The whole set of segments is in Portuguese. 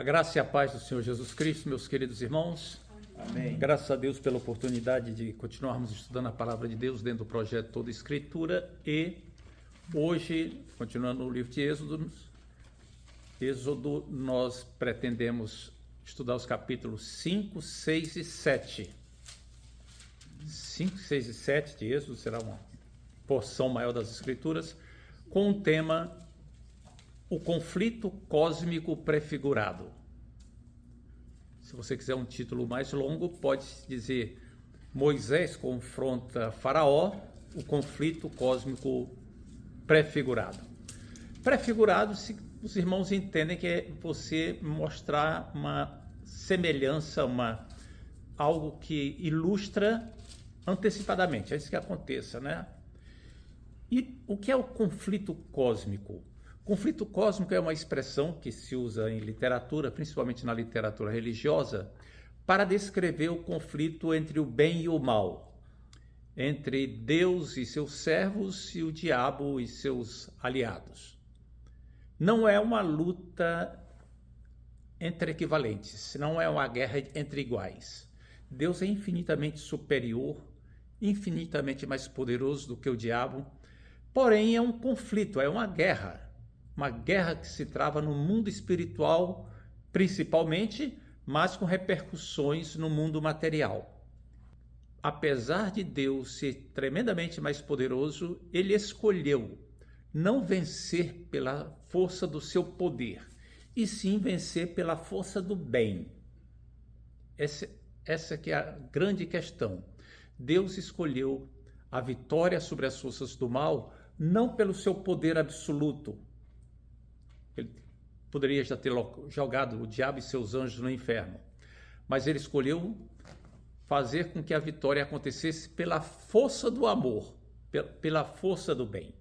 A graça e a paz do Senhor Jesus Cristo, meus queridos irmãos. Amém. Graças a Deus pela oportunidade de continuarmos estudando a palavra de Deus dentro do projeto Toda Escritura. E hoje, continuando no livro de Êxodo, nós pretendemos estudar os capítulos 5, 6 e 7. 5, 6 e 7 de Êxodo será uma porção maior das Escrituras, com o tema o conflito cósmico prefigurado. Se você quiser um título mais longo, pode dizer Moisés confronta Faraó, o conflito cósmico prefigurado. Prefigurado, se os irmãos entendem que é você mostrar uma semelhança, algo que ilustra antecipadamente, é isso que aconteça, né? E o que é o conflito cósmico? Conflito cósmico é uma expressão que se usa em literatura, principalmente na literatura religiosa, para descrever o conflito entre o bem e o mal, entre Deus e seus servos e o diabo e seus aliados. Não é uma luta entre equivalentes, não é uma guerra entre iguais. Deus é infinitamente superior, infinitamente mais poderoso do que o diabo, porém é um conflito, é uma guerra que se trava no mundo espiritual principalmente, mas com repercussões no mundo material. Apesar de Deus ser tremendamente mais poderoso, ele escolheu não vencer pela força do seu poder, e sim vencer pela força do bem. Essa que é a grande questão. Deus escolheu a vitória sobre as forças do mal não pelo seu poder absoluto. Ele poderia já ter jogado o diabo e seus anjos no inferno, mas ele escolheu fazer com que a vitória acontecesse pela força do amor, pela força do bem.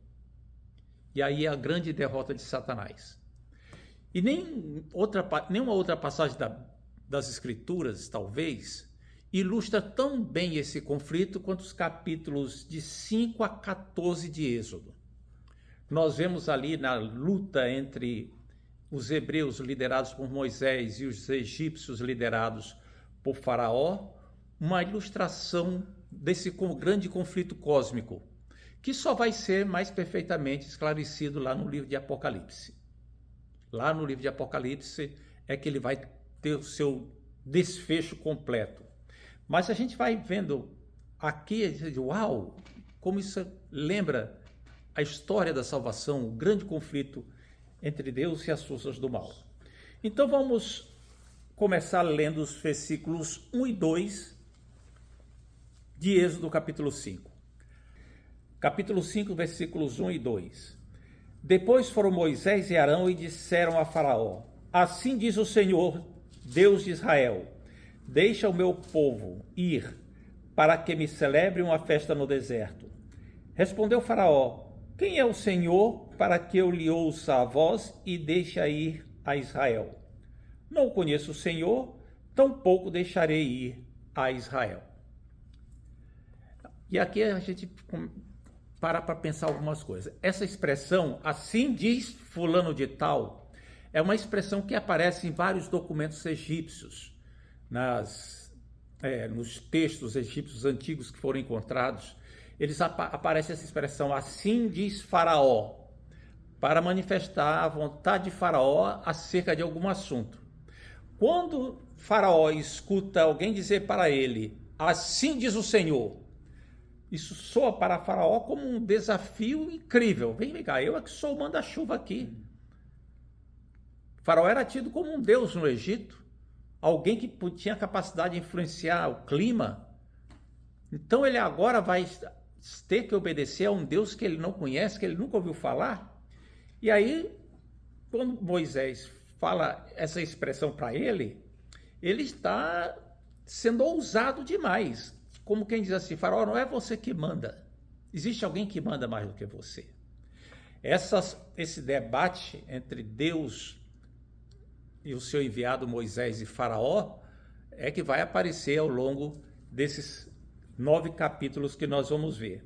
E aí a grande derrota de Satanás. E nenhuma outra passagem das Escrituras, talvez, ilustra tão bem esse conflito quanto os capítulos de 5 a 14 de Êxodo. Nós vemos ali na luta entre os hebreus liderados por Moisés e os egípcios liderados por Faraó, uma ilustração desse grande conflito cósmico, que só vai ser mais perfeitamente esclarecido lá no livro de Apocalipse. Lá no livro de Apocalipse é que ele vai ter o seu desfecho completo. Mas a gente vai vendo aqui, uau, como isso lembra a história da salvação, o grande conflito entre Deus e as forças do mal. Então vamos começar lendo os versículos 1 e 2 de Êxodo capítulo 5. Capítulo 5, versículos 1 e 2. Depois foram Moisés e Arão e disseram a Faraó: Assim diz o Senhor, Deus de Israel: Deixa o meu povo ir, para que me celebre uma festa no deserto. Respondeu Faraó: Quem é o Senhor, para que eu lhe ouça a voz e deixe ir a Israel? Não conheço o Senhor, tampouco deixarei ir a Israel. E aqui a gente para pensar algumas coisas. Essa expressão, assim diz fulano de tal, é uma expressão que aparece em vários documentos egípcios, nos textos egípcios antigos que foram encontrados. Aparece essa expressão, assim diz Faraó, para manifestar a vontade de Faraó acerca de algum assunto. Quando Faraó escuta alguém dizer para ele, assim diz o Senhor, isso soa para Faraó como um desafio incrível. Vem cá, eu é que sou o manda-chuva aqui. Faraó era tido como um deus no Egito, alguém que tinha capacidade de influenciar o clima. Então ele agora vai ter que obedecer a um Deus que ele não conhece, que ele nunca ouviu falar. E aí, quando Moisés fala essa expressão para ele está sendo ousado demais. Como quem diz assim, Faraó, não é você que manda. Existe alguém que manda mais do que você. Esse debate entre Deus e o seu enviado Moisés e Faraó é que vai aparecer ao longo desses 9 capítulos que nós vamos ver.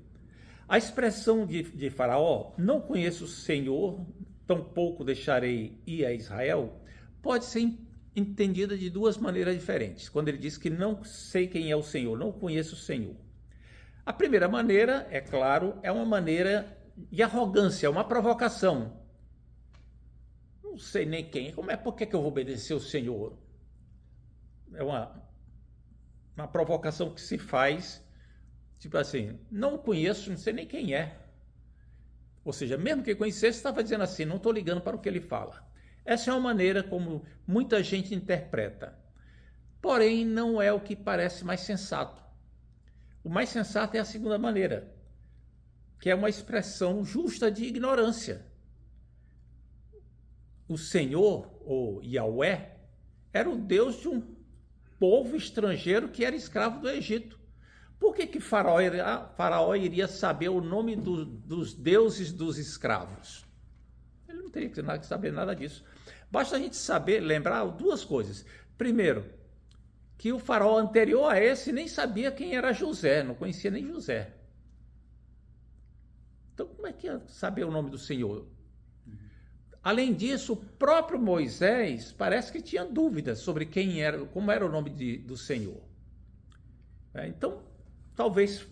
A expressão de Faraó, não conheço o Senhor, tampouco deixarei ir a Israel, pode ser entendida de duas maneiras diferentes. Quando ele diz que não sei quem é o Senhor, não conheço o Senhor. A primeira maneira, é claro, é uma maneira de arrogância, uma provocação. Não sei nem quem, por que eu vou obedecer o Senhor? É uma provocação que se faz, tipo assim, não conheço, não sei nem quem é. Ou seja, mesmo que conhecesse, estava dizendo assim, não estou ligando para o que ele fala. Essa é uma maneira como muita gente interpreta. Porém, não é o que parece mais sensato. O mais sensato é a segunda maneira, que é uma expressão justa de ignorância. O Senhor, ou Yahweh, era o Deus de um povo estrangeiro que era escravo do Egito. Por que Faraó iria saber o nome dos deuses dos escravos? Ele não teria que saber nada disso. Basta a gente lembrar duas coisas. Primeiro, que o faraó anterior a esse nem sabia quem era José, não conhecia nem José. Então, como é que ia saber o nome do Senhor? Além disso, o próprio Moisés parece que tinha dúvidas sobre como era o nome do Senhor. Então, talvez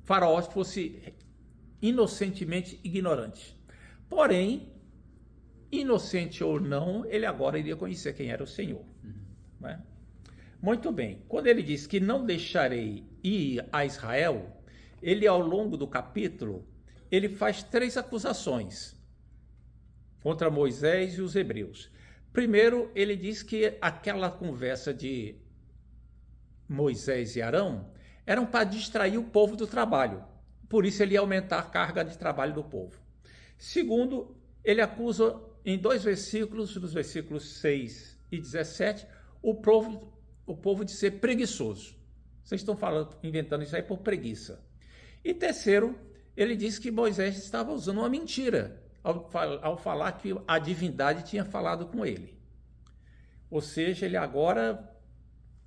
Faraó fosse inocentemente ignorante. Porém, inocente ou não, ele agora iria conhecer quem era o Senhor. Né? Muito bem. Quando ele diz que não deixarei ir a Israel, ele, ao longo do capítulo, ele faz 3 acusações contra Moisés e os hebreus. Primeiro, ele diz que aquela conversa de Moisés e Arão eram para distrair o povo do trabalho. Por isso, ele ia aumentar a carga de trabalho do povo. Segundo, ele acusa em 2 versículos, nos versículos 6 e 17, o povo de ser preguiçoso. Vocês estão inventando isso aí por preguiça. E terceiro, ele diz que Moisés estava usando uma mentira ao falar que a divindade tinha falado com ele. Ou seja, ele agora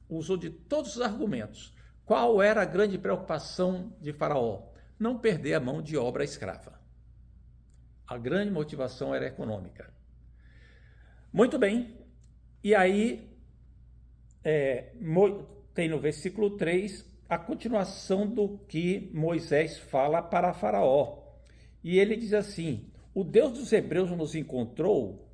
usou de todos os argumentos. Qual era a grande preocupação de Faraó? Não perder a mão de obra escrava. A grande motivação era econômica. Muito bem. E aí, tem no versículo 3 a continuação do que Moisés fala para Faraó. E ele diz assim: o Deus dos hebreus nos encontrou,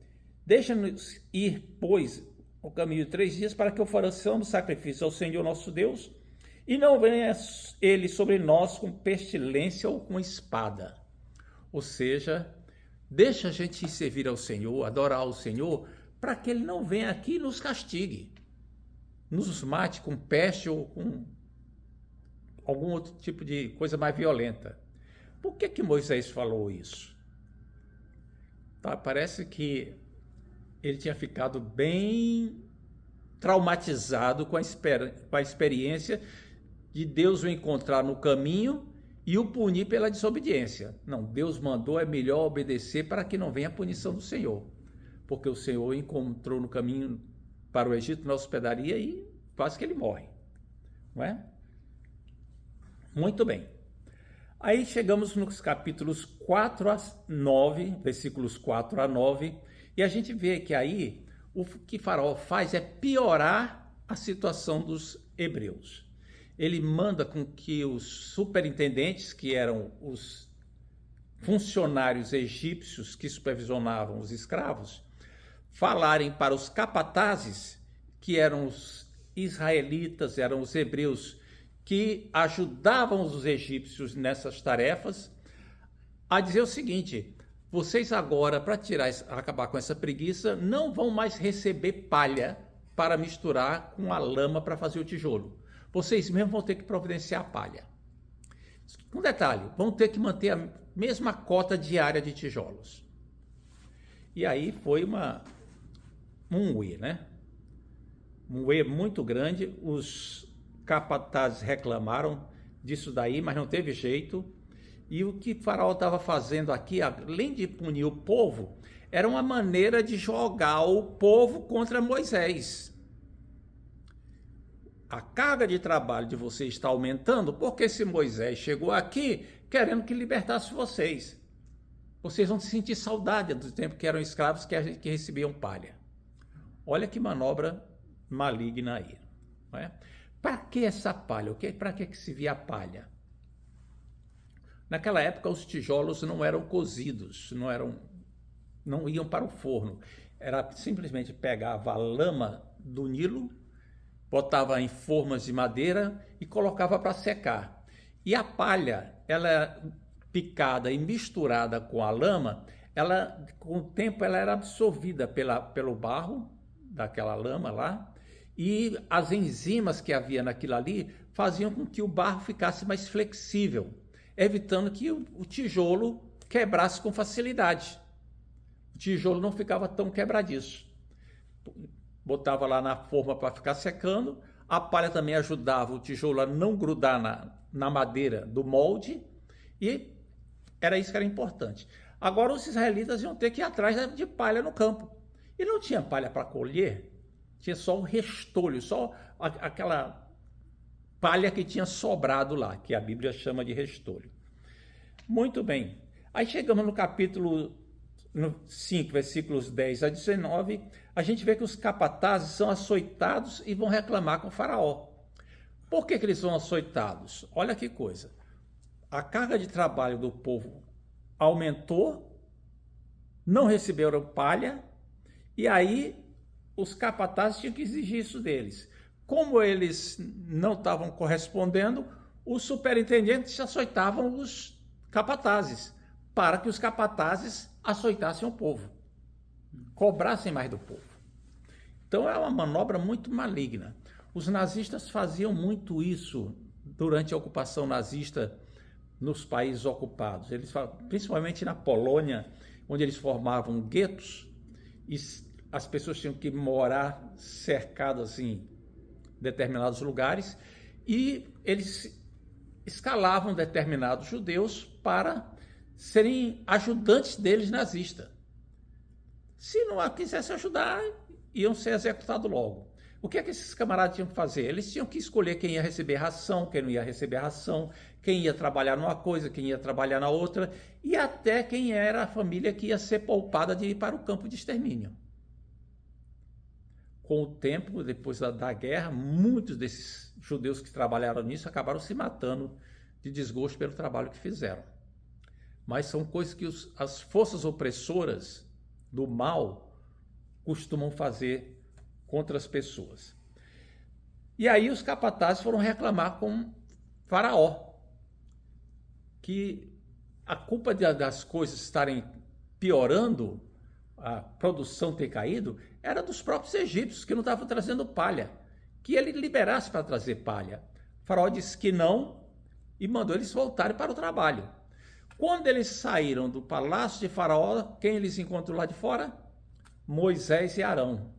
deixa-nos ir, pois, o caminho de 3 dias para que ofereçamos sacrifício ao Senhor nosso Deus, e não venha ele sobre nós com pestilência ou com espada. Ou seja, deixa a gente servir ao Senhor, adorar ao Senhor, para que ele não venha aqui e nos castigue, nos mate com peste ou com algum outro tipo de coisa mais violenta. Por que Moisés falou isso? Parece que ele tinha ficado bem traumatizado com a experiência de Deus o encontrar no caminho e o punir pela desobediência. Não, Deus mandou, é melhor obedecer para que não venha a punição do Senhor. Porque o Senhor o encontrou no caminho para o Egito, na hospedaria, e quase que ele morre. Não é? Muito bem. Aí chegamos nos capítulos 4 a 9, versículos 4 a 9, e a gente vê que aí o que Faraó faz é piorar a situação dos hebreus. Ele manda com que os superintendentes, que eram os funcionários egípcios que supervisionavam os escravos, falarem para os capatazes, que eram os israelitas, eram os hebreus que ajudavam os egípcios nessas tarefas, a dizer o seguinte: vocês agora, para acabar com essa preguiça, não vão mais receber palha para misturar com a lama para fazer o tijolo. Vocês mesmos vão ter que providenciar a palha. Um detalhe, vão ter que manter a mesma cota diária de tijolos. E aí foi um uê, né? Um uê muito grande. Os capatazes reclamaram disso daí, mas não teve jeito. E o que Faraó estava fazendo aqui, além de punir o povo, era uma maneira de jogar o povo contra Moisés. A carga de trabalho de vocês está aumentando, porque esse Moisés chegou aqui querendo que libertasse vocês. Vocês vão sentir saudade do tempo que eram escravos que recebiam palha. Olha que manobra maligna aí. Não é? Para que essa palha? Para que se via a palha? Naquela época, os tijolos não eram cozidos, não iam para o forno. Era simplesmente pegava a lama do Nilo, botava em formas de madeira e colocava para secar. E a palha, ela picada e misturada com a lama, ela, com o tempo ela era absorvida pelo barro daquela lama lá, e as enzimas que havia naquilo ali faziam com que o barro ficasse mais flexível, evitando que o tijolo quebrasse com facilidade. O tijolo não ficava tão quebradiço. Botava lá na forma para ficar secando. A palha também ajudava o tijolo a não grudar na madeira do molde, e era isso que era importante. Agora os israelitas iam ter que ir atrás de palha no campo. E não tinha palha para colher, tinha só o restolho, só aquela palha que tinha sobrado lá, que a Bíblia chama de restolho. Muito bem. Aí chegamos no capítulo 5, versículos 10 a 19, a gente vê que os capatazes são açoitados e vão reclamar com o faraó. Por que eles são açoitados? Olha que coisa. A carga de trabalho do povo aumentou, não receberam palha, e aí os capatazes tinham que exigir isso deles. Como eles não estavam correspondendo, os superintendentes açoitavam os capatazes, para que os capatazes açoitassem o povo, cobrassem mais do povo. Então é uma manobra muito maligna. Os nazistas faziam muito isso durante a ocupação nazista nos países ocupados. Eles, principalmente na Polônia, onde eles formavam guetos, e as pessoas tinham que morar cercadas em determinados lugares, e eles escalavam determinados judeus para serem ajudantes deles nazistas. Se não quisesse ajudar, iam ser executados logo. O que é que esses camaradas tinham que fazer? Eles tinham que escolher quem ia receber ração, quem não ia receber ração, quem ia trabalhar numa coisa, quem ia trabalhar na outra, e até quem era a família que ia ser poupada de ir para o campo de extermínio. Com o tempo, depois da guerra, muitos desses judeus que trabalharam nisso acabaram se matando de desgosto pelo trabalho que fizeram. Mas são coisas que as forças opressoras do mal costumam fazer contra as pessoas. E aí os capatazes foram reclamar com Faraó, que a culpa das coisas estarem piorando, a produção ter caído, era dos próprios egípcios, que não estavam trazendo palha, que ele liberasse para trazer palha. O Faraó disse que não e mandou eles voltarem para o trabalho. Quando eles saíram do palácio de Faraó, quem eles encontrou lá de fora? Moisés e Arão.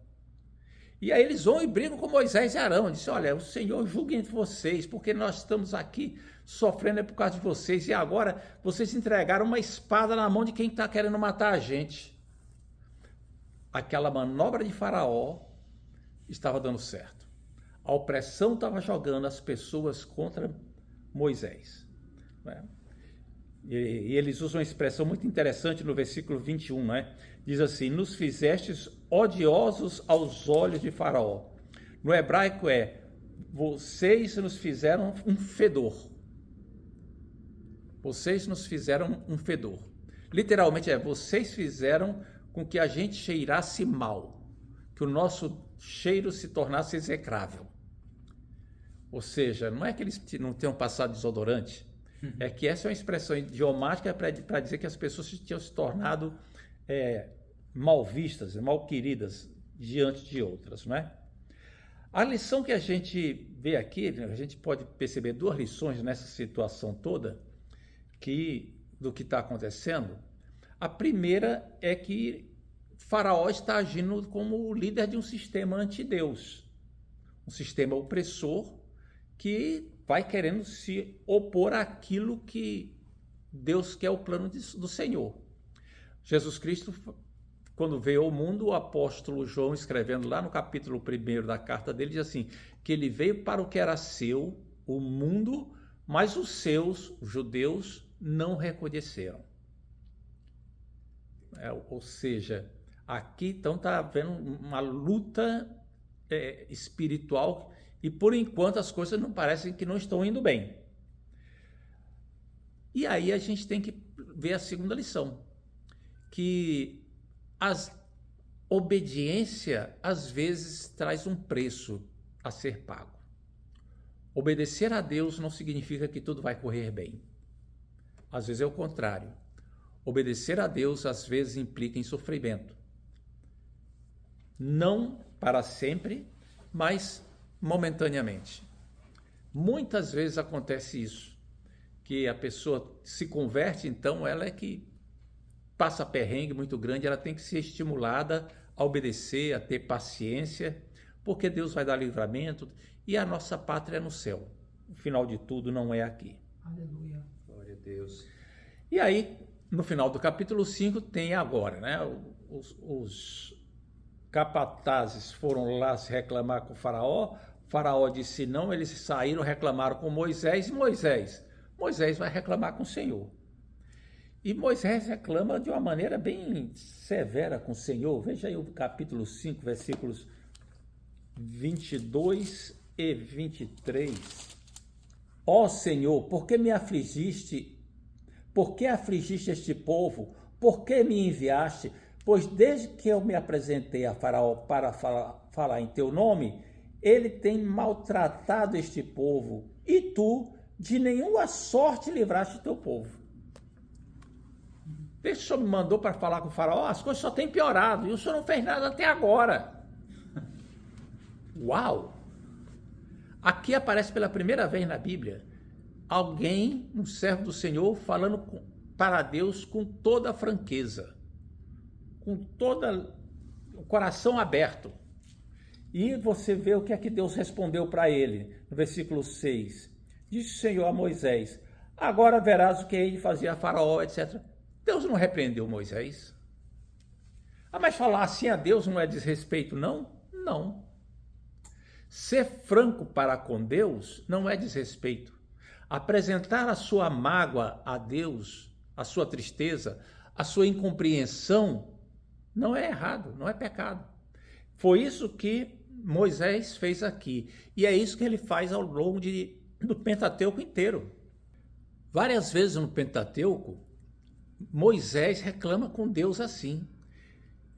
E aí eles vão e brigam com Moisés e Arão. Diz: olha, o Senhor julgue entre vocês, porque nós estamos aqui sofrendo por causa de vocês, e agora vocês entregaram uma espada na mão de quem está querendo matar a gente. Aquela manobra de Faraó estava dando certo. A opressão estava jogando as pessoas contra Moisés. Né? E eles usam uma expressão muito interessante no versículo 21, né? Diz assim: nos fizestes odiosos aos olhos de Faraó. No hebraico vocês nos fizeram um fedor. Vocês nos fizeram um fedor. Literalmente vocês fizeram com que a gente cheirasse mal, que o nosso cheiro se tornasse execrável. Ou seja, não é que eles não tenham passado desodorante, é que essa é uma expressão idiomática para dizer que as pessoas tinham se tornado mal vistas, mal queridas diante de outras, não é? A lição que a gente vê aqui, a gente pode perceber duas lições nessa situação toda, do que está acontecendo. A primeira é que Faraó está agindo como o líder de um sistema antideus, um sistema opressor que vai querendo se opor àquilo que Deus quer, o plano do Senhor. Jesus Cristo, quando veio ao mundo, o apóstolo João, escrevendo lá no capítulo 1 da carta dele, diz assim, que ele veio para o que era seu, o mundo, mas os seus, os judeus, não reconheceram. Ou seja, Aqui, então, está havendo uma luta espiritual e, por enquanto, as coisas não parecem que não estão indo bem. E aí a gente tem que ver a segunda lição, que a obediência, às vezes, traz um preço a ser pago. Obedecer a Deus não significa que tudo vai correr bem. Às vezes é o contrário. Obedecer a Deus, às vezes, implica em sofrimento. Não para sempre, mas momentaneamente. Muitas vezes acontece isso, que a pessoa se converte, então ela é que passa perrengue muito grande, ela tem que ser estimulada a obedecer, a ter paciência, porque Deus vai dar livramento e a nossa pátria é no céu. O final de tudo não é aqui. Aleluia. Glória a Deus. E aí, no final do capítulo 5, tem agora, né? Os capatazes foram lá se reclamar com o faraó. O faraó disse não, eles saíram, reclamaram com Moisés. E Moisés vai reclamar com o Senhor. E Moisés reclama de uma maneira bem severa com o Senhor. Veja aí o capítulo 5, versículos 22 e 23. Ó Senhor, por que me afligiste? Por que afligiste este povo? Por que me enviaste? Pois desde que eu me apresentei a Faraó para falar em teu nome, ele tem maltratado este povo, e tu de nenhuma sorte livraste teu povo. Desde que o Senhor me mandou para falar com o Faraó, as coisas só têm piorado, e o Senhor não fez nada até agora. Uau! Aqui aparece pela primeira vez na Bíblia alguém, um servo do Senhor, falando para Deus com toda a franqueza, com todo o coração aberto. E você vê o que é que Deus respondeu para ele, no versículo 6. Disse o Senhor a Moisés, agora verás o que hei de fazer a Faraó, etc. Deus não repreendeu Moisés. Mas falar assim a Deus não é desrespeito, não? Não. Ser franco para com Deus não é desrespeito. Apresentar a sua mágoa a Deus, a sua tristeza, a sua incompreensão, não é errado, não é pecado. Foi isso que Moisés fez aqui. E é isso que ele faz ao longo do Pentateuco inteiro. Várias vezes no Pentateuco, Moisés reclama com Deus assim.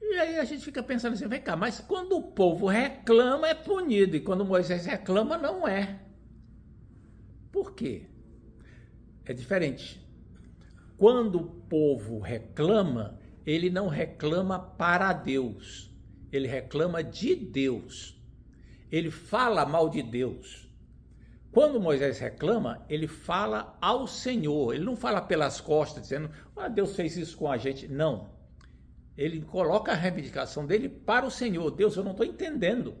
E aí a gente fica pensando assim, vem cá, mas quando o povo reclama é punido, e quando Moisés reclama não é. Por quê? É diferente. Quando o povo reclama, ele não reclama para Deus, ele reclama de Deus. Ele fala mal de Deus. Quando Moisés reclama, ele fala ao Senhor, ele não fala pelas costas, dizendo, Deus fez isso com a gente. Não. Ele coloca a reivindicação dele para o Senhor. Deus, eu não estou entendendo.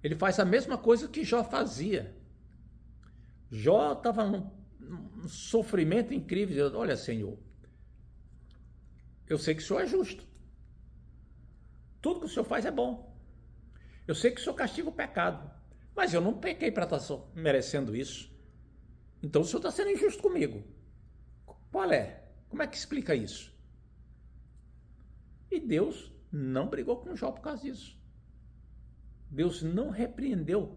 Ele faz a mesma coisa que Jó fazia. Jó estava num sofrimento incrível, dizendo, olha, Senhor, eu sei que o Senhor é justo. Tudo que o Senhor faz é bom. Eu sei que o Senhor castiga o pecado, mas eu não pequei para estar merecendo isso. Então o Senhor está sendo injusto comigo. Qual é? Como é que explica isso? E Deus não brigou com Jó por causa disso. Deus não repreendeu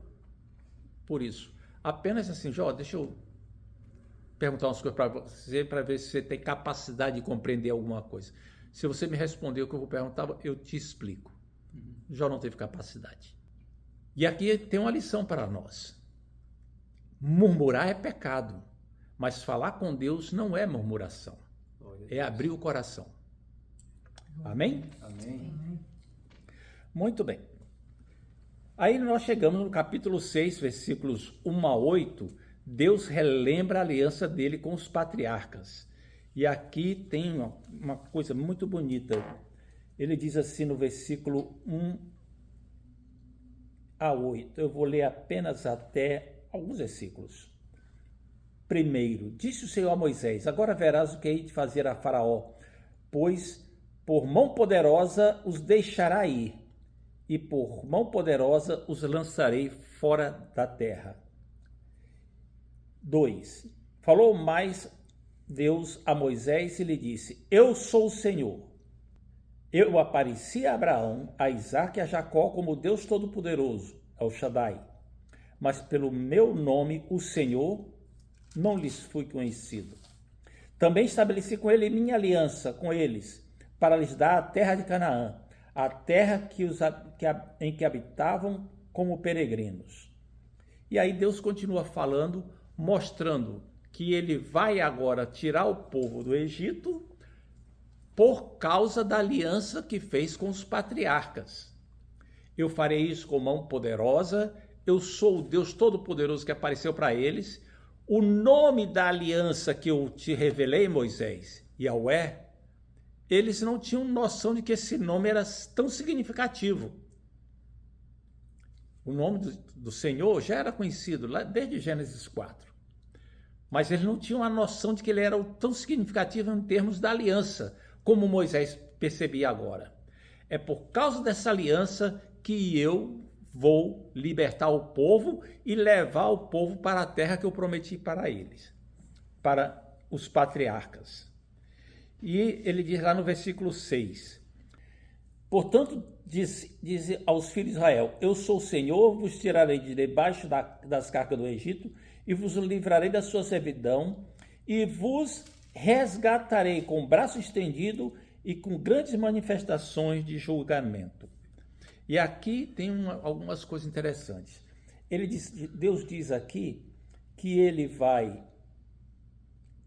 por isso. Apenas assim, Jó, deixa eu perguntar umas coisas para você, para ver se você tem capacidade de compreender alguma coisa. Se você me responder o que eu vou perguntar, eu te explico. Jó não teve capacidade. E aqui tem uma lição para nós. Murmurar é pecado, mas falar com Deus não é murmuração. É abrir o coração. Amém? Amém. Muito bem. Aí nós chegamos no capítulo 6, versículos 1 a 8, Deus relembra a aliança dele com os patriarcas. E aqui tem uma coisa muito bonita. Ele diz assim no versículo 1 a 8, eu vou ler apenas até alguns versículos. Primeiro, disse o Senhor a Moisés, agora verás o que hei de fazer a Faraó, pois por mão poderosa os deixará ir, e por mão poderosa os lançarei fora da terra. 2. Falou mais Deus a Moisés e lhe disse, eu sou o Senhor. Eu apareci a Abraão, a Isaque e a Jacó como Deus Todo-Poderoso, El Shaddai. Mas pelo meu nome, o Senhor, não lhes fui conhecido. Também estabeleci com ele minha aliança com eles, para lhes dar a terra de Canaã, a terra em que habitavam como peregrinos. E aí Deus continua falando, mostrando que ele vai agora tirar o povo do Egito por causa da aliança que fez com os patriarcas. Eu farei isso com mão poderosa, eu sou o Deus Todo-Poderoso que apareceu para eles. O nome da aliança que eu te revelei, Moisés, Yahweh, eles não tinham noção de que esse nome era tão significativo. O nome do Senhor já era conhecido lá desde Gênesis 4. Mas eles não tinham a noção de que ele era tão significativo em termos da aliança, como Moisés percebia agora. É por causa dessa aliança que eu vou libertar o povo e levar o povo para a terra que eu prometi para eles, para os patriarcas. E ele diz lá no versículo 6, portanto, diz aos filhos de Israel, eu sou o Senhor, vos tirarei de debaixo das cargas do Egito e vos livrarei da sua servidão e vos resgatarei com o braço estendido e com grandes manifestações de julgamento. E aqui tem algumas coisas interessantes. Deus diz aqui que ele vai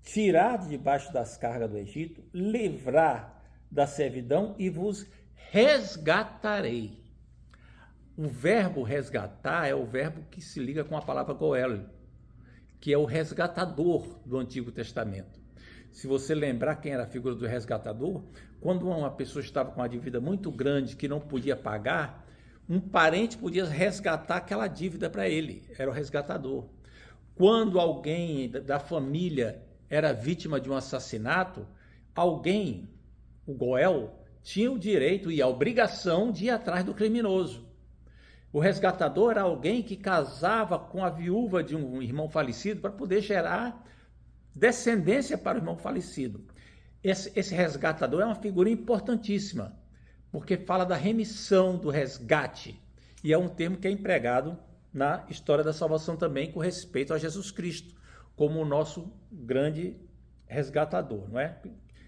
tirar de debaixo das cargas do Egito, livrar da servidão e vos resgatarei. O verbo resgatar é o verbo que se liga com a palavra Goel, que é o resgatador do Antigo Testamento. Se você lembrar quem era a figura do resgatador, quando uma pessoa estava com uma dívida muito grande que não podia pagar, um parente podia resgatar aquela dívida para ele, era o resgatador. Quando alguém da família era vítima de um assassinato, alguém, o Goel, tinha o direito e a obrigação de ir atrás do criminoso. O resgatador era alguém que casava com a viúva de um irmão falecido para poder gerar descendência para o irmão falecido. Esse resgatador é uma figura importantíssima, porque fala da remissão, do resgate, e é um termo que é empregado na história da salvação também com respeito a Jesus Cristo, como o nosso grande resgatador, não é?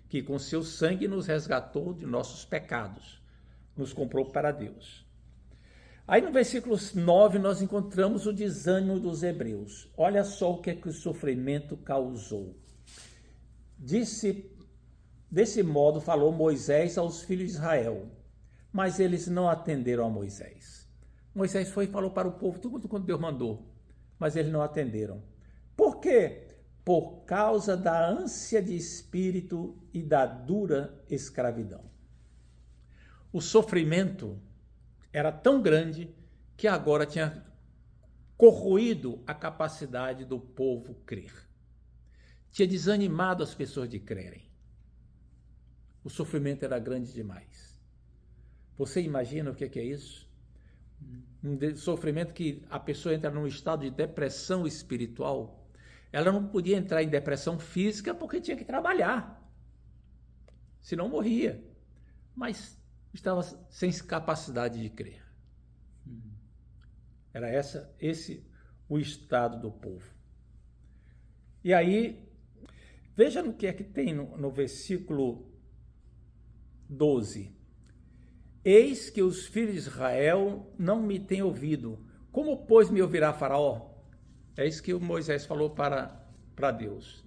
Que com seu sangue nos resgatou de nossos pecados, nos comprou para Deus. Aí no versículo 9 nós encontramos o desânimo dos hebreus. Olha só o que é que o sofrimento causou. Desse modo falou Moisés aos filhos de Israel, mas eles não atenderam a Moisés. Moisés foi e falou para o povo tudo quanto Deus mandou, mas eles não atenderam. Por quê? Por causa da ânsia de espírito e da dura escravidão. O sofrimento era tão grande que agora tinha corroído a capacidade do povo crer. Tinha desanimado as pessoas de crerem. O sofrimento era grande demais. Você imagina o que é isso? Um sofrimento que a pessoa entra num estado de depressão espiritual. Ela não podia entrar em depressão física porque tinha que trabalhar. Senão morria. Mas estava sem capacidade de crer. Era esse o estado do povo. E aí, veja no que é que tem no versículo 12. Eis que os filhos de Israel não me têm ouvido. Como, pois, me ouvirá Faraó? É isso que o Moisés falou para Deus.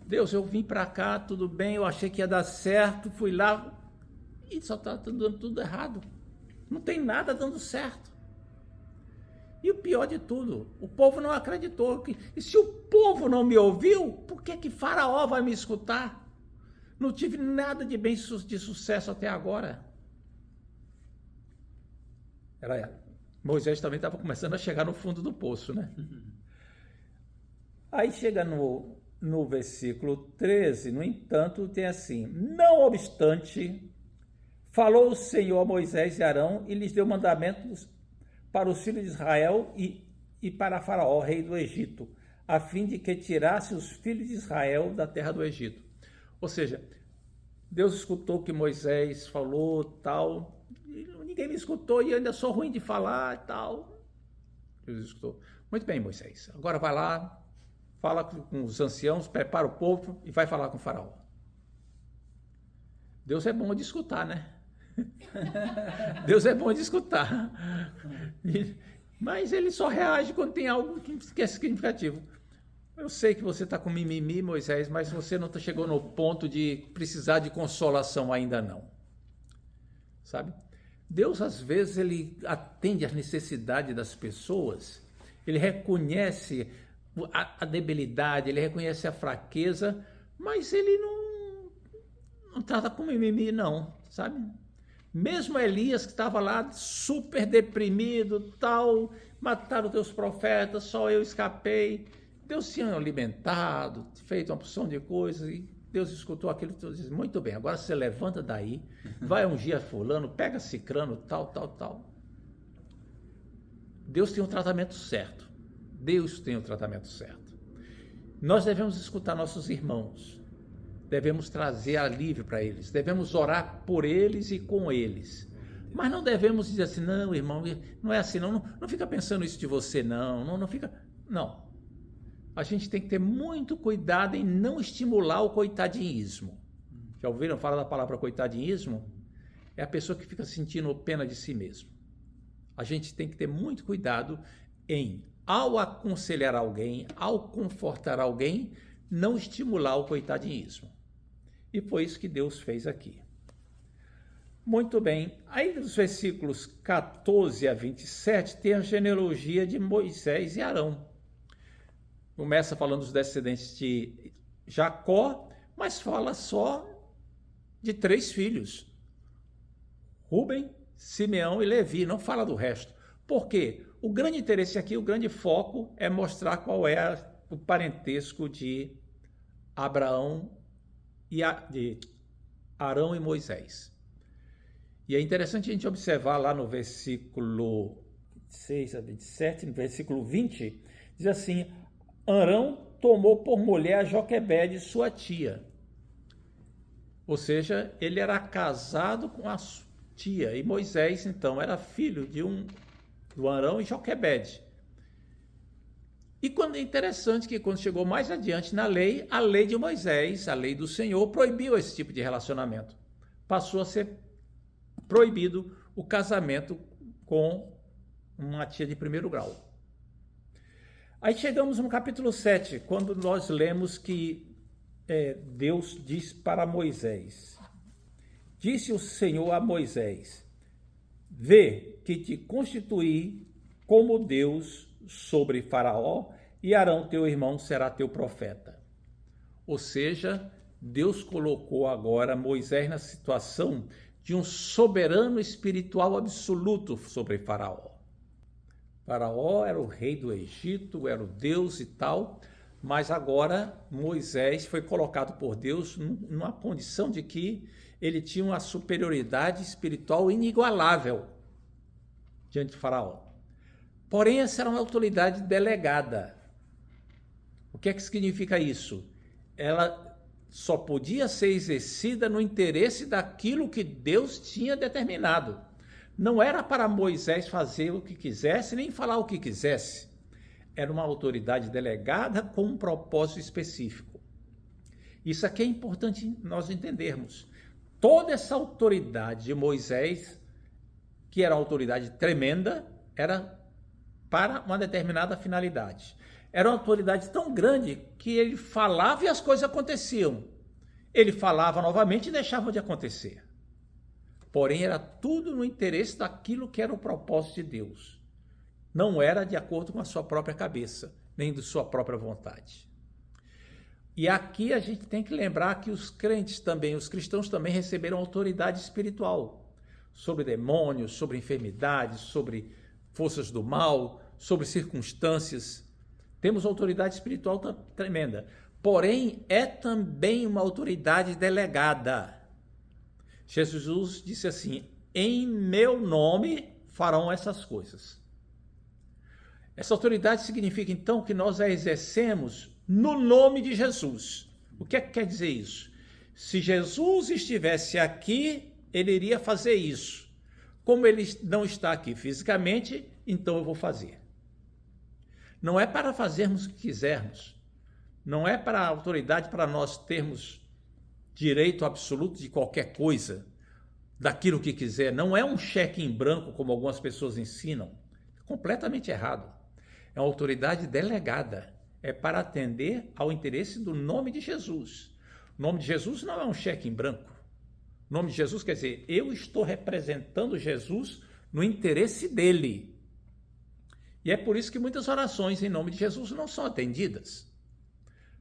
Deus, eu vim para cá, tudo bem, eu achei que ia dar certo, fui lá e só está dando tudo errado. Não tem nada dando certo. E o pior de tudo, o povo não acreditou. E se o povo não me ouviu, por que Faraó vai me escutar? Não tive nada de bem de sucesso até agora. Moisés também estava começando a chegar no fundo do poço, né? Aí chega no versículo 13, no entanto, tem assim: não obstante, falou o Senhor a Moisés e Arão e lhes deu mandamentos para os filhos de Israel e para Faraó, rei do Egito, a fim de que tirasse os filhos de Israel da terra do Egito. Ou seja, Deus escutou o que Moisés falou, tal. E ninguém me escutou e eu ainda sou ruim de falar e tal. Deus escutou. Muito bem, Moisés. Agora vai lá, fala com os anciãos, prepara o povo e vai falar com o faraó. Deus é bom de escutar, né? Deus é bom de escutar. Mas ele só reage quando tem algo que é significativo. Eu sei que você está com mimimi, Moisés, mas você não chegou no ponto de precisar de consolação ainda não. Sabe? Deus, às vezes, ele atende às necessidades das pessoas, ele reconhece a debilidade, ele reconhece a fraqueza, mas ele não trata com mimimi, não, sabe? Mesmo Elias, que estava lá super deprimido, tal, mataram teus profetas, só eu escapei. Deus tinha alimentado, feito uma porção de coisas, e Deus escutou aquilo e disse, muito bem, agora você levanta daí, vai ungir a fulano, pega cicrano, tal. Deus tem um tratamento certo. Deus tem um tratamento certo. Nós devemos escutar nossos irmãos, devemos trazer alívio para eles, devemos orar por eles e com eles. Mas não devemos dizer assim, não, irmão, não é assim, não fica pensando isso de você, não fica, não. A gente tem que ter muito cuidado em não estimular o coitadinhismo. Já ouviram falar da palavra coitadinhismo? É a pessoa que fica sentindo pena de si mesmo. A gente tem que ter muito cuidado em, ao aconselhar alguém, ao confortar alguém, não estimular o coitadinhismo. E foi isso que Deus fez aqui. Muito bem. Aí nos versículos 14 a 27 tem a genealogia de Moisés e Arão. Começa falando dos descendentes de Jacó, mas fala só de 3 filhos. Rúben, Simeão e Levi, não fala do resto. Por quê? O grande interesse aqui, o grande foco é mostrar qual é o parentesco de Abraão e de Arão e Moisés. E é interessante a gente observar lá no versículo 6 a 27, no versículo 20, diz assim, Arão tomou por mulher a Joquebede, sua tia. Ou seja, ele era casado com a tia. E Moisés, então, era filho do Arão e Joquebede. E é interessante que quando chegou mais adiante na lei, a lei de Moisés, a lei do Senhor, proibiu esse tipo de relacionamento. Passou a ser proibido o casamento com uma tia de primeiro grau. Aí chegamos no capítulo 7, quando nós lemos que Deus diz para Moisés, disse o Senhor a Moisés, vê que te constituí como Deus sobre Faraó e Arão teu irmão será teu profeta. Ou seja, Deus colocou agora Moisés na situação de um soberano espiritual absoluto sobre Faraó. Faraó era o rei do Egito, era o Deus e tal, mas agora Moisés foi colocado por Deus numa condição de que ele tinha uma superioridade espiritual inigualável diante de Faraó. Porém, essa era uma autoridade delegada. O que é que significa isso? Ela só podia ser exercida no interesse daquilo que Deus tinha determinado. Não era para Moisés fazer o que quisesse, nem falar o que quisesse. Era uma autoridade delegada com um propósito específico. Isso aqui é importante nós entendermos. Toda essa autoridade de Moisés, que era uma autoridade tremenda, era para uma determinada finalidade. Era uma autoridade tão grande que ele falava e as coisas aconteciam. Ele falava novamente e deixava de acontecer. Porém, era tudo no interesse daquilo que era o propósito de Deus. Não era de acordo com a sua própria cabeça, nem de sua própria vontade. E aqui a gente tem que lembrar que os crentes também, os cristãos também receberam autoridade espiritual sobre demônios, sobre enfermidades, sobre forças do mal, sobre circunstâncias. Temos autoridade espiritual tremenda. Porém, é também uma autoridade delegada. Jesus disse assim, em meu nome farão essas coisas. Essa autoridade significa então que nós a exercemos no nome de Jesus. O que é que quer dizer isso? Se Jesus estivesse aqui, ele iria fazer isso. Como ele não está aqui fisicamente, então eu vou fazer. Não é para fazermos o que quisermos. Não é para a autoridade, para nós termos direito absoluto de qualquer coisa, daquilo que quiser. Não é um cheque em branco, como algumas pessoas ensinam. Completamente errado. É uma autoridade delegada. É para atender ao interesse do nome de Jesus. O nome de Jesus não é um cheque em branco. O nome de Jesus quer dizer, eu estou representando Jesus no interesse dele. E é por isso que muitas orações em nome de Jesus não são atendidas.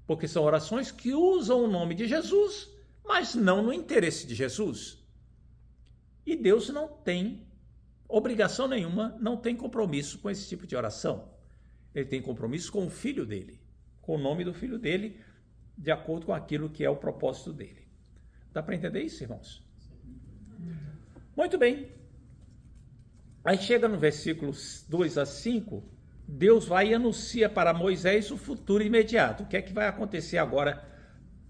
Porque são orações que usam o nome de Jesus, mas não no interesse de Jesus. E Deus não tem obrigação nenhuma, não tem compromisso com esse tipo de oração. Ele tem compromisso com o filho dele, com o nome do filho dele, de acordo com aquilo que é o propósito dele. Dá para entender isso, irmãos? Muito bem. Aí chega no versículos 2 a 5, Deus vai e anuncia para Moisés o futuro imediato. O que é que vai acontecer agora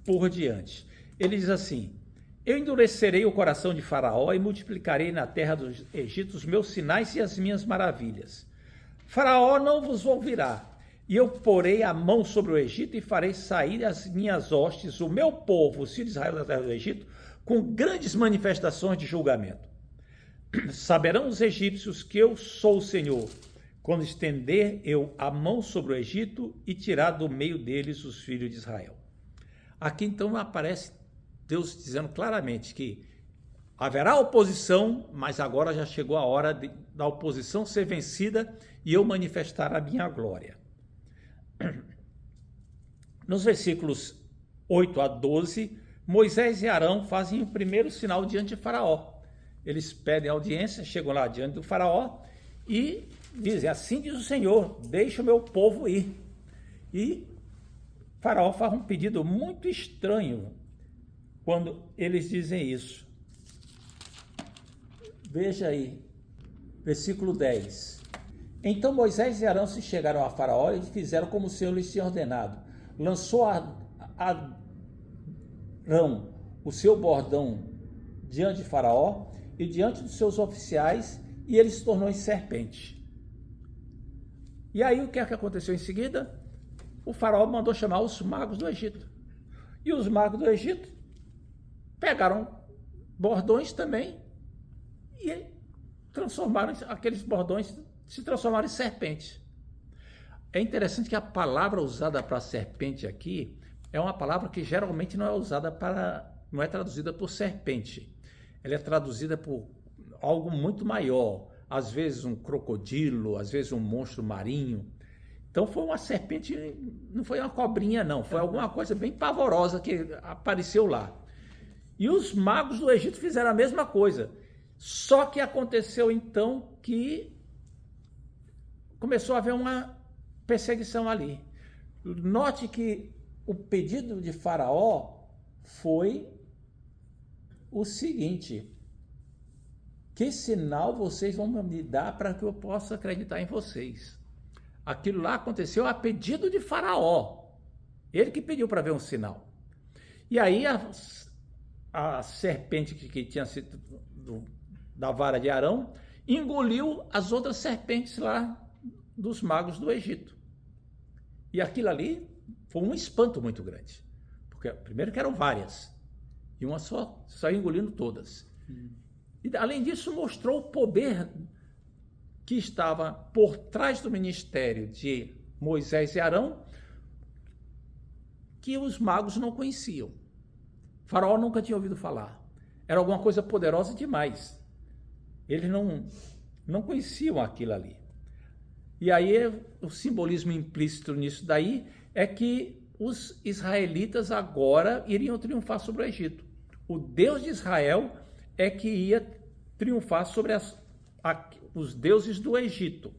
por diante? Ele diz assim, eu endurecerei o coração de Faraó e multiplicarei na terra dos Egito os meus sinais e as minhas maravilhas. Faraó não vos ouvirá, e eu porei a mão sobre o Egito e farei sair as minhas hostes, o meu povo, os filhos de Israel da terra do Egito, com grandes manifestações de julgamento. Saberão os egípcios que eu sou o Senhor, quando estender eu a mão sobre o Egito e tirar do meio deles os filhos de Israel. Aqui então aparece Deus dizendo claramente que haverá oposição, mas agora já chegou a hora da oposição ser vencida e eu manifestar a minha glória. Nos versículos 8 a 12, Moisés e Arão fazem o primeiro sinal diante de Faraó. Eles pedem audiência, chegam lá diante do Faraó e dizem, assim diz o Senhor, deixa o meu povo ir. E Faraó faz um pedido muito estranho quando eles dizem isso. Veja aí, versículo 10. Então Moisés e Arão se chegaram a Faraó e fizeram como o Senhor lhes tinha ordenado. Lançou Arão o seu bordão diante de Faraó e diante dos seus oficiais, e ele se tornou em serpente. E aí o que é que aconteceu em seguida? O Faraó mandou chamar os magos do Egito. E os magos do Egito pegaram bordões também e transformaram aqueles bordões, se transformaram em serpentes. É interessante que a palavra usada para serpente aqui é uma palavra que geralmente não é usada não é traduzida por serpente. Ela é traduzida por algo muito maior, às vezes um crocodilo, às vezes um monstro marinho. Então foi uma serpente, não foi uma cobrinha não, foi alguma coisa bem pavorosa que apareceu lá. E os magos do Egito fizeram a mesma coisa, só que aconteceu então que começou a haver uma perseguição ali. Note que o pedido de Faraó foi o seguinte: que sinal vocês vão me dar para que eu possa acreditar em vocês? Aquilo lá aconteceu a pedido de Faraó. Ele que pediu para ver um sinal. E aí a serpente que tinha sido da vara de Arão engoliu as outras serpentes lá dos magos do Egito. E aquilo ali foi um espanto muito grande. Porque primeiro que eram várias. E uma só saiu engolindo todas. E além disso mostrou o poder que estava por trás do ministério de Moisés e Arão, que os magos não conheciam. Faraó nunca tinha ouvido falar. Era alguma coisa poderosa demais. Eles não conheciam aquilo ali. E aí o simbolismo implícito nisso daí é que os israelitas agora iriam triunfar sobre o Egito. O Deus de Israel é que ia triunfar sobre os deuses do Egito.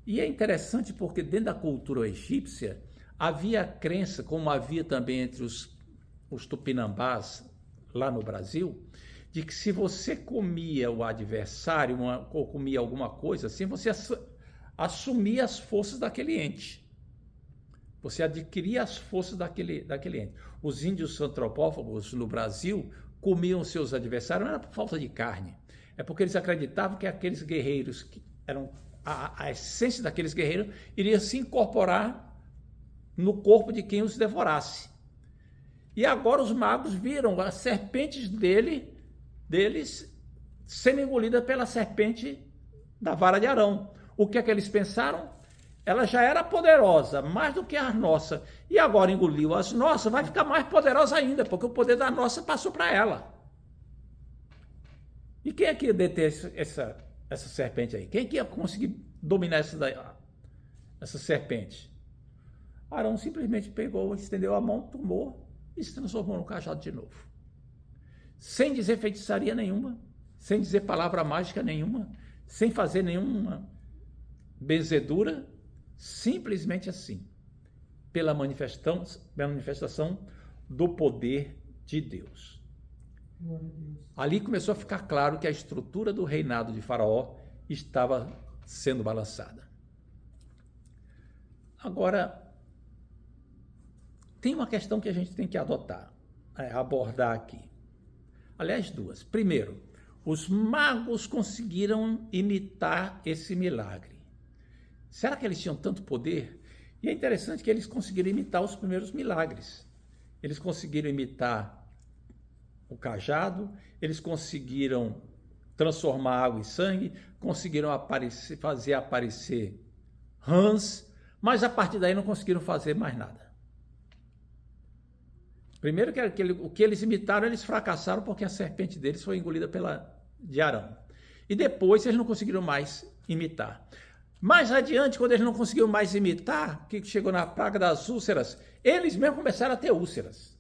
E é interessante porque dentro da cultura egípcia havia a crença, como havia também entre os tupinambás lá no Brasil, de que se você comia o adversário ou comia alguma coisa assim, você assumia as forças daquele ente. Você adquiria as forças daquele ente. Os índios antropófagos no Brasil comiam seus adversários, não era por falta de carne, é porque eles acreditavam que aqueles guerreiros, que eram a essência daqueles guerreiros, iria se incorporar no corpo de quem os devorasse. E agora os magos viram as serpentes deles sendo engolidas pela serpente da vara de Arão. O que é que eles pensaram? Ela já era poderosa, mais do que a nossa. E agora engoliu as nossas, vai ficar mais poderosa ainda, porque o poder da nossa passou para ela. E quem é que ia deter essa serpente aí? Quem é que ia conseguir dominar essa serpente? Arão simplesmente pegou, estendeu a mão, tomou e se transformou no cajado de novo. Sem dizer feitiçaria nenhuma, sem dizer palavra mágica nenhuma, sem fazer nenhuma benzedura, simplesmente assim, pela manifestação do poder de Deus. Ali começou a ficar claro que a estrutura do reinado de Faraó estava sendo balançada. Agora, tem uma questão que a gente tem que abordar aqui. Aliás, duas. Primeiro, os magos conseguiram imitar esse milagre. Será que eles tinham tanto poder? E é interessante que eles conseguiram imitar os primeiros milagres. Eles conseguiram imitar o cajado, eles conseguiram transformar água em sangue, conseguiram fazer aparecer rãs, mas a partir daí não conseguiram fazer mais nada. Primeiro, o que eles imitaram, eles fracassaram porque a serpente deles foi engolida de Arão. E depois eles não conseguiram mais imitar. Mais adiante, quando eles não conseguiram mais imitar, que chegou na praga das úlceras, eles mesmos começaram a ter úlceras.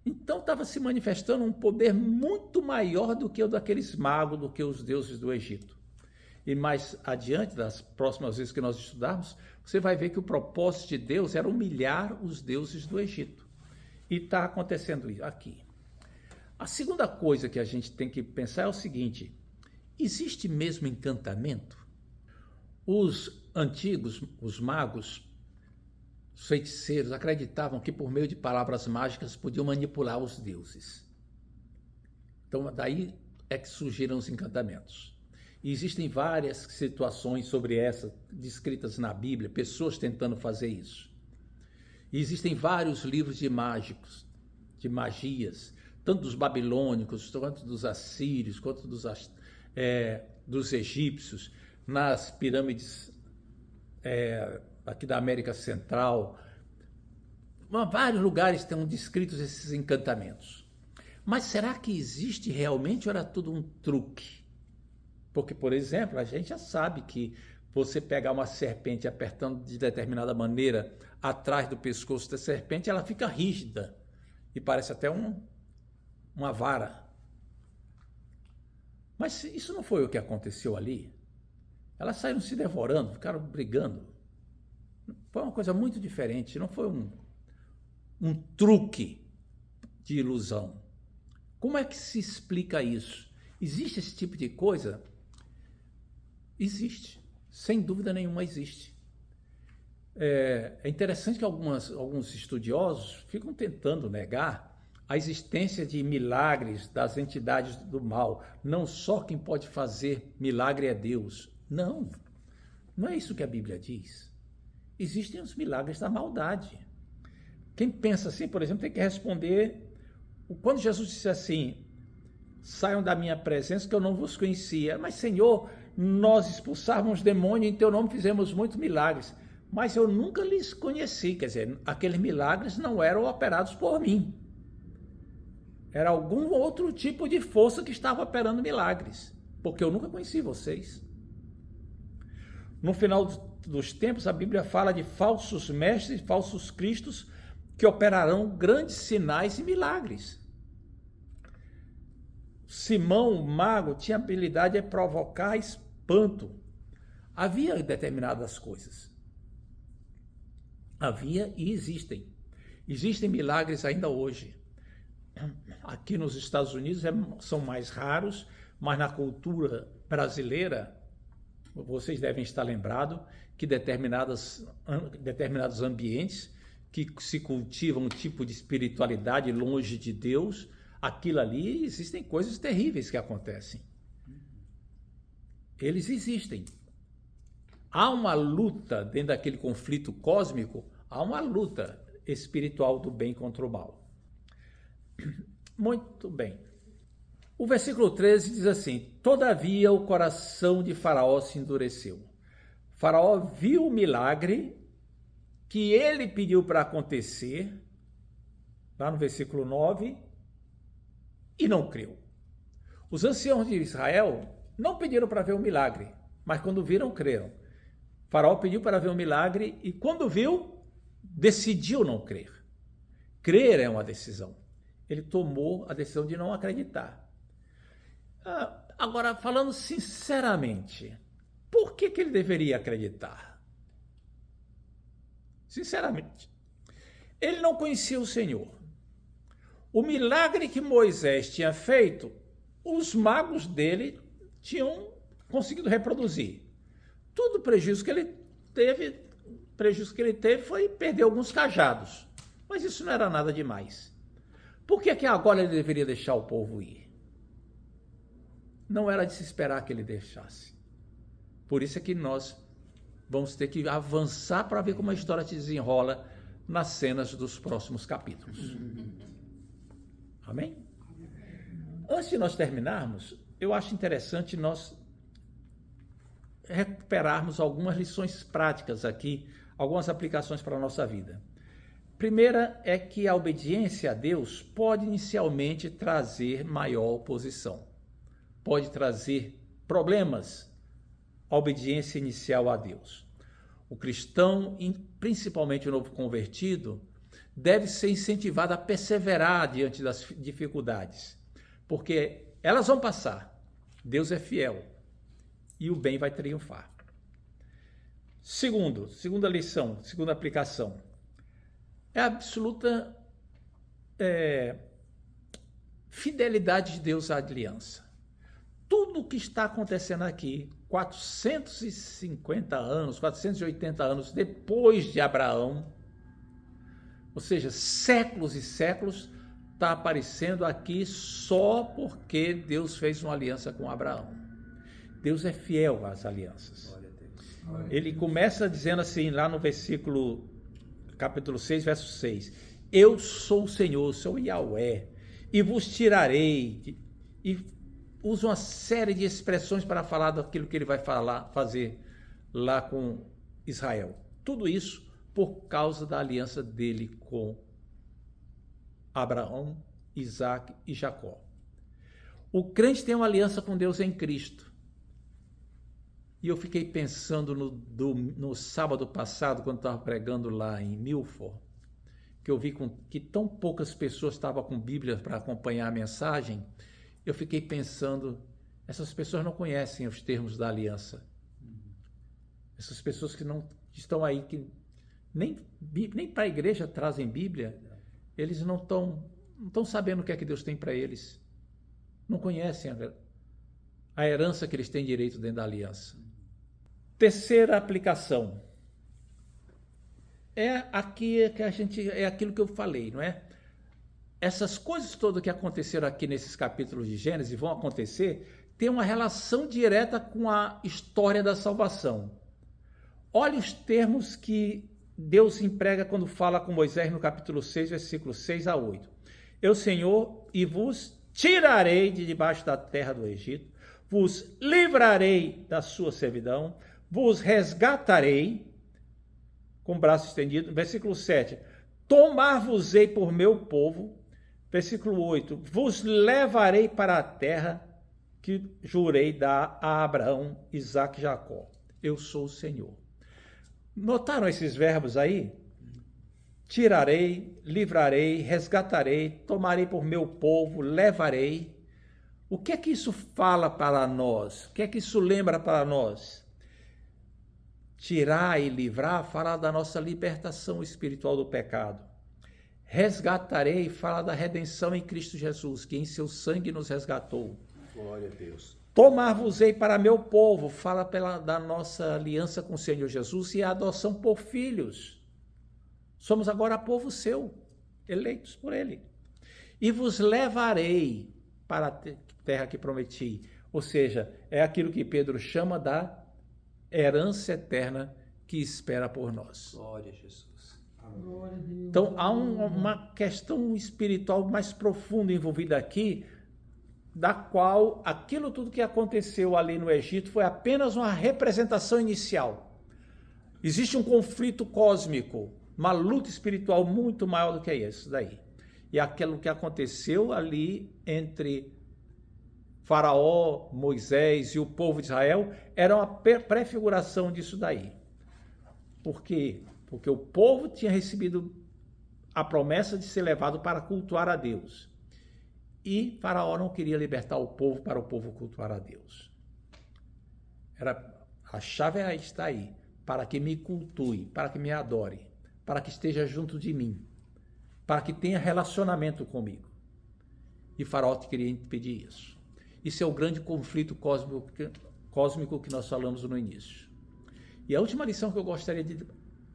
Então estava se manifestando um poder muito maior do que o daqueles magos, do que os deuses do Egito. E mais adiante, das próximas vezes que nós estudarmos, você vai ver que o propósito de Deus era humilhar os deuses do Egito. E está acontecendo isso aqui. A segunda coisa que a gente tem que pensar é o seguinte: existe mesmo encantamento? Os antigos, os magos, os feiticeiros, acreditavam que por meio de palavras mágicas podiam manipular os deuses. Então, daí é que surgiram os encantamentos. E existem várias situações sobre essa, descritas na Bíblia, pessoas tentando fazer isso. E existem vários livros de mágicos, de magias, tanto dos babilônicos, quanto dos assírios, quanto dos egípcios, nas pirâmides aqui da América Central. Vários lugares estão descritos esses encantamentos. Mas será que existe realmente ou era tudo um truque? Porque, por exemplo, a gente já sabe que você pegar uma serpente apertando de determinada maneira atrás do pescoço da serpente, ela fica rígida e parece até uma vara. Mas isso não foi o que aconteceu ali. Elas saíram se devorando, ficaram brigando. Foi uma coisa muito diferente, não foi um truque de ilusão. Como é que se explica isso? Existe esse tipo de coisa? Existe. Sem dúvida nenhuma existe. É interessante que alguns estudiosos ficam tentando negar a existência de milagres das entidades do mal. Não só quem pode fazer milagre é Deus. Não é isso que a Bíblia diz. Existem os milagres da maldade. Quem pensa assim, por exemplo, tem que responder quando Jesus disse assim: saiam da minha presença que eu não vos conhecia. Mas, Senhor, nós expulsávamos demônio, em teu nome fizemos muitos milagres, mas eu nunca lhes conheci. Quer dizer, aqueles milagres não eram operados por mim. Era algum outro tipo de força que estava operando milagres, porque eu nunca conheci vocês. No final dos tempos, a Bíblia fala de falsos mestres, falsos cristos, que operarão grandes sinais e milagres. Simão, o mago, tinha habilidade de provocar espanto. Havia determinadas coisas. Havia e existem. Existem milagres ainda hoje. Aqui nos Estados Unidos são mais raros, mas na cultura brasileira Vocês devem estar lembrados que determinados ambientes que se cultivam um tipo de espiritualidade longe de Deus, aquilo ali, existem coisas terríveis que acontecem. Eles existem. Há uma luta dentro daquele conflito cósmico, há uma luta espiritual do bem contra o mal. Muito bem. O versículo 13 diz assim: todavia o coração de Faraó se endureceu. Faraó viu o milagre que ele pediu para acontecer, lá no versículo 9, e não creu. Os anciãos de Israel não pediram para ver o milagre, mas quando viram, creram. Faraó pediu para ver o milagre e quando viu, decidiu não crer. Crer é uma decisão. Ele tomou a decisão de não acreditar. Agora, falando sinceramente, por que ele deveria acreditar? Sinceramente, ele não conhecia o Senhor. O milagre que Moisés tinha feito, os magos dele tinham conseguido reproduzir. Todo o prejuízo que ele teve foi perder alguns cajados. Mas isso não era nada demais. Por que agora ele deveria deixar o povo ir? Não era de se esperar que ele deixasse. Por isso é que nós vamos ter que avançar para ver como a história se desenrola nas cenas dos próximos capítulos. Amém? Antes de nós terminarmos, eu acho interessante nós recuperarmos algumas lições práticas aqui, algumas aplicações para a nossa vida. Primeira é que a obediência a Deus pode inicialmente trazer maior oposição. Pode trazer problemas, a obediência inicial a Deus. O cristão, principalmente o novo convertido, deve ser incentivado a perseverar diante das dificuldades, porque elas vão passar. Deus é fiel e o bem vai triunfar. Segunda lição, segunda aplicação, é a absoluta fidelidade de Deus à aliança. Tudo o que está acontecendo aqui, 450 anos, 480 anos depois de Abraão, ou seja, séculos e séculos, está aparecendo aqui só porque Deus fez uma aliança com Abraão. Deus é fiel às alianças. Ele começa dizendo assim, lá no capítulo 6, verso 6, eu sou o Senhor, sou Yahweh, e vos tirarei, e usa uma série de expressões para falar daquilo que ele vai fazer lá com Israel. Tudo isso por causa da aliança dele com Abraão, Isaac e Jacó. O crente tem uma aliança com Deus em Cristo. E eu fiquei pensando no sábado passado, quando estava pregando lá em Milford, que eu vi que tão poucas pessoas estavam com Bíblia para acompanhar a mensagem. Eu fiquei pensando, essas pessoas não conhecem os termos da aliança. Essas pessoas que não estão aí, que nem para a igreja trazem Bíblia, eles não estão sabendo o que é que Deus tem para eles. Não conhecem a herança que eles têm direito dentro da aliança. Terceira aplicação. É aquilo que eu falei, não é? Essas coisas todas que aconteceram aqui nesses capítulos de Gênesis vão acontecer, tem uma relação direta com a história da salvação. Olha os termos que Deus emprega quando fala com Moisés no capítulo 6, versículos 6 a 8. Eu, Senhor, e vos tirarei de debaixo da terra do Egito, vos livrarei da sua servidão, vos resgatarei, com o braço estendido. Versículo 7, tomar-vos-ei por meu povo. Versículo 8, vos levarei para a terra que jurei dar a Abraão, Isaque e Jacó. Eu sou o Senhor. Notaram esses verbos aí? Tirarei, livrarei, resgatarei, tomarei por meu povo, levarei. O que é que isso fala para nós? O que é que isso lembra para nós? Tirar e livrar fala da nossa libertação espiritual do pecado. Resgatarei fala da redenção em Cristo Jesus, que em seu sangue nos resgatou. Glória a Deus. Tomar-vos-ei para meu povo, fala da nossa aliança com o Senhor Jesus e a adoção por filhos. Somos agora povo seu, eleitos por ele. E vos levarei para a terra que prometi. Ou seja, é aquilo que Pedro chama da herança eterna que espera por nós. Glória a Jesus. Então, há uma questão espiritual mais profunda envolvida aqui, da qual aquilo tudo que aconteceu ali no Egito foi apenas uma representação inicial. Existe um conflito cósmico, uma luta espiritual muito maior do que isso daí. E aquilo que aconteceu ali entre Faraó, Moisés e o povo de Israel era uma prefiguração disso daí. Por quê? Porque o povo tinha recebido a promessa de ser levado para cultuar a Deus. E Faraó não queria libertar o povo para o povo cultuar a Deus. A chave está aí, para que me cultue, para que me adore, para que esteja junto de mim, para que tenha relacionamento comigo. E Faraó queria impedir isso. Isso é o grande conflito cósmico que nós falamos no início. E a última lição que eu gostaria de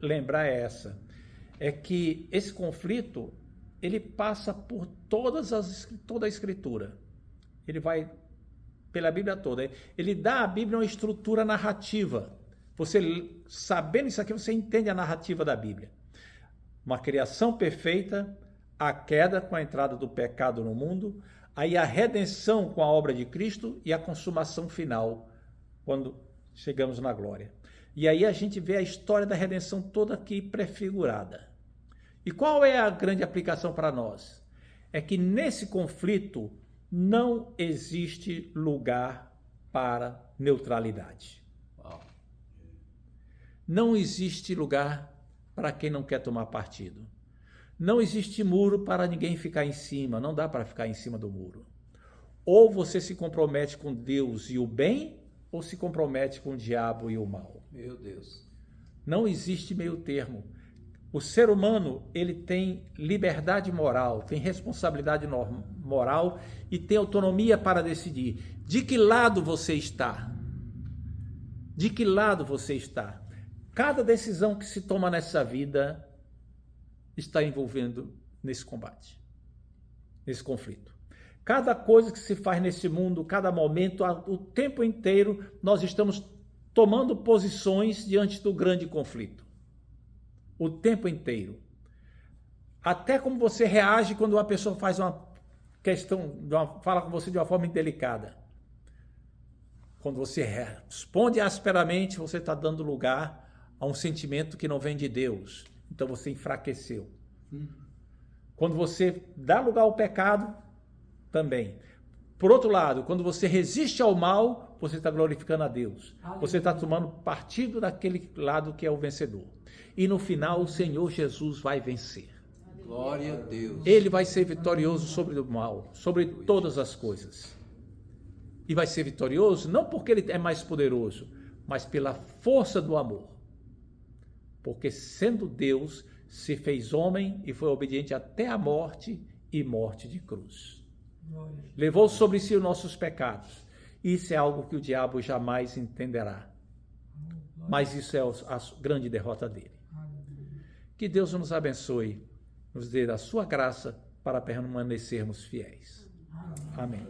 lembrar é essa, é que esse conflito, ele passa por toda a Escritura. Ele vai pela Bíblia toda. Ele dá à Bíblia uma estrutura narrativa. Você, sabendo isso aqui, você entende a narrativa da Bíblia. Uma criação perfeita, a queda com a entrada do pecado no mundo, aí a redenção com a obra de Cristo e a consumação final, quando chegamos na glória. E aí a gente vê a história da redenção toda aqui prefigurada. E qual é a grande aplicação para nós? É que nesse conflito não existe lugar para neutralidade. Uau. Não existe lugar para quem não quer tomar partido. Não existe muro para ninguém ficar em cima, não dá para ficar em cima do muro. Ou você se compromete com Deus e o bem, ou se compromete com o diabo e o mal. Meu Deus. Não existe meio termo. O ser humano, ele tem liberdade moral, tem responsabilidade moral e tem autonomia para decidir. De que lado você está? De que lado você está? Cada decisão que se toma nessa vida está envolvendo nesse combate, nesse conflito. Cada coisa que se faz nesse mundo, cada momento, o tempo inteiro, nós estamos tomando posições diante do grande conflito. O tempo inteiro. Até como você reage quando uma pessoa faz uma questão, fala com você de uma forma indelicada. Quando você responde asperamente, você está dando lugar a um sentimento que não vem de Deus. Então você enfraqueceu. Quando você dá lugar ao pecado, também. Por outro lado, quando você resiste ao mal, você está glorificando a Deus. Você está tomando partido daquele lado que é o vencedor. E no final, o Senhor Jesus vai vencer. Glória a Deus. Ele vai ser vitorioso sobre o mal, sobre todas as coisas. E vai ser vitorioso não porque ele é mais poderoso, mas pela força do amor. Porque sendo Deus, se fez homem e foi obediente até a morte e morte de cruz. Levou sobre si os nossos pecados. Isso é algo que o diabo jamais entenderá. Mas isso é a grande derrota dele. Que Deus nos abençoe, nos dê a sua graça para permanecermos fiéis. Amém.